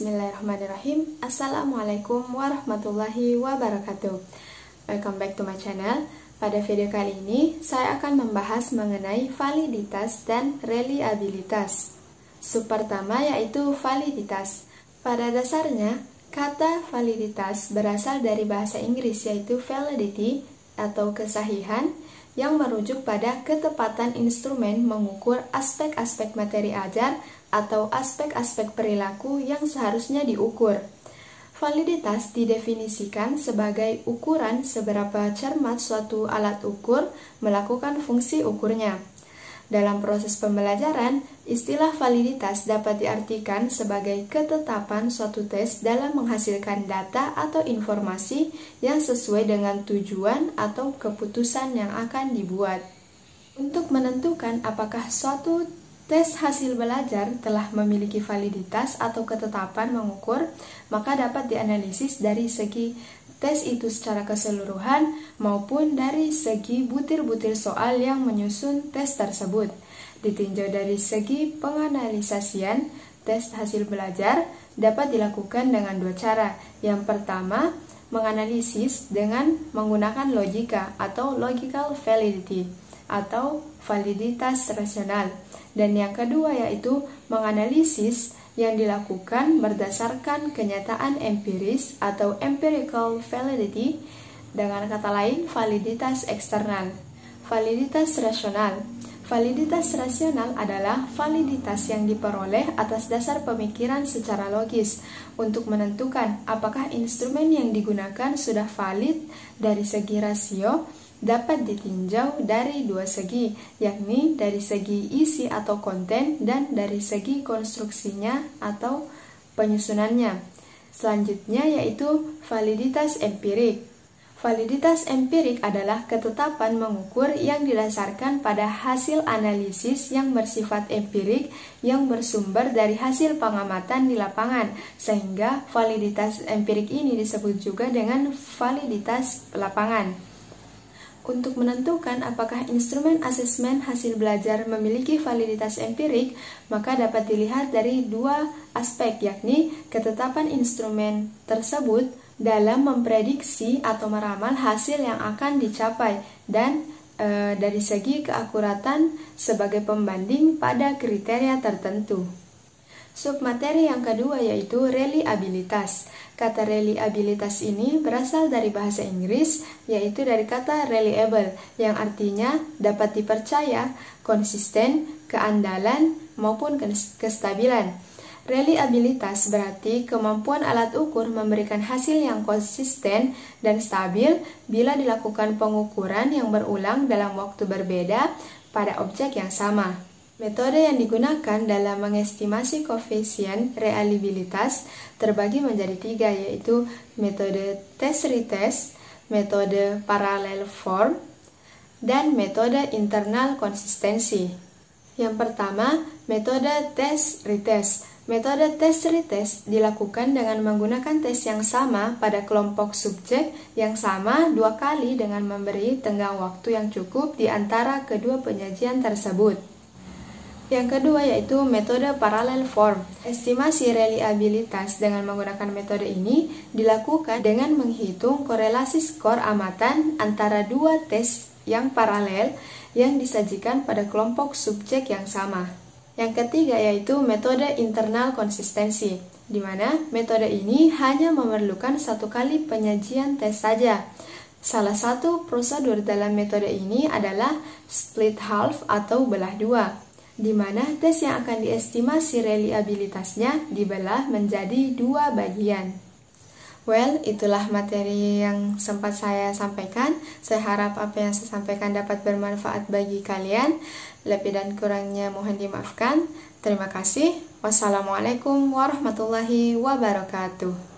Bismillahirrahmanirrahim. Assalamualaikum warahmatullahi wabarakatuh. Welcome back to my channel. Pada video kali ini, saya akan membahas mengenai validitas dan reliabilitas. Sub pertama yaitu validitas. Pada dasarnya, kata validitas berasal dari bahasa Inggris yaitu validity atau kesahihan yang merujuk pada ketepatan instrumen mengukur aspek-aspek materi ajar atau aspek-aspek perilaku yang seharusnya diukur. Validitas didefinisikan sebagai ukuran seberapa cermat suatu alat ukur melakukan fungsi ukurnya. Dalam proses pembelajaran, istilah validitas dapat diartikan sebagai ketetapan suatu tes dalam menghasilkan data atau informasi yang sesuai dengan tujuan atau keputusan yang akan dibuat. Untuk menentukan apakah suatu tes hasil belajar telah memiliki validitas atau ketetapan mengukur, maka dapat dianalisis dari segi tes itu secara keseluruhan maupun dari segi butir-butir soal yang menyusun tes tersebut. Ditinjau dari segi penganalisasian, tes hasil belajar dapat dilakukan dengan dua cara. Yang pertama, menganalisis dengan menggunakan logika atau logical validity atau validitas rasional. Dan yang kedua yaitu menganalisis yang dilakukan berdasarkan kenyataan empiris atau empirical validity, dengan kata lain validitas eksternal. Validitas rasional. Validitas rasional adalah validitas yang diperoleh atas dasar pemikiran secara logis untuk menentukan apakah instrumen yang digunakan sudah valid dari segi rasio. Dapat ditinjau dari dua segi, yakni dari segi isi atau konten dan dari segi konstruksinya atau penyusunannya. Selanjutnya yaitu validitas empirik. Validitas empirik adalah ketetapan mengukur yang didasarkan pada hasil analisis yang bersifat empirik yang bersumber dari hasil pengamatan di lapangan, sehingga validitas empirik ini disebut juga dengan validitas lapangan. Untuk menentukan apakah instrumen asesmen hasil belajar memiliki validitas empirik, maka dapat dilihat dari dua aspek, yakni ketetapan instrumen tersebut dalam memprediksi atau meramal hasil yang akan dicapai dan dari segi keakuratan sebagai pembanding pada kriteria tertentu. Submateri yang kedua yaitu reliabilitas. Kata reliabilitas ini berasal dari bahasa Inggris, yaitu dari kata reliable, yang artinya dapat dipercaya, konsisten, keandalan, maupun kestabilan. Reliabilitas berarti kemampuan alat ukur memberikan hasil yang konsisten dan stabil bila dilakukan pengukuran yang berulang dalam waktu berbeda pada objek yang sama. Metode yang digunakan dalam mengestimasi koefisien reliabilitas terbagi menjadi tiga, yaitu metode test-retest, metode parallel form, dan metode internal konsistensi. Yang pertama, metode test-retest. Metode test-retest dilakukan dengan menggunakan tes yang sama pada kelompok subjek yang sama dua kali dengan memberi tenggang waktu yang cukup di antara kedua penyajian tersebut. Yang kedua yaitu metode parallel form. Estimasi reliabilitas dengan menggunakan metode ini dilakukan dengan menghitung korelasi skor amatan antara dua tes yang paralel yang disajikan pada kelompok subjek yang sama. Yang ketiga yaitu metode internal konsistensi, di mana metode ini hanya memerlukan satu kali penyajian tes saja. Salah satu prosedur dalam metode ini adalah split half atau belah dua, di mana tes yang akan diestimasi reliabilitasnya dibelah menjadi dua bagian. Well, itulah materi yang sempat saya sampaikan. Saya harap apa yang saya sampaikan dapat bermanfaat bagi kalian. Lebih dan kurangnya mohon dimaafkan. Terima kasih. Wassalamualaikum warahmatullahi wabarakatuh.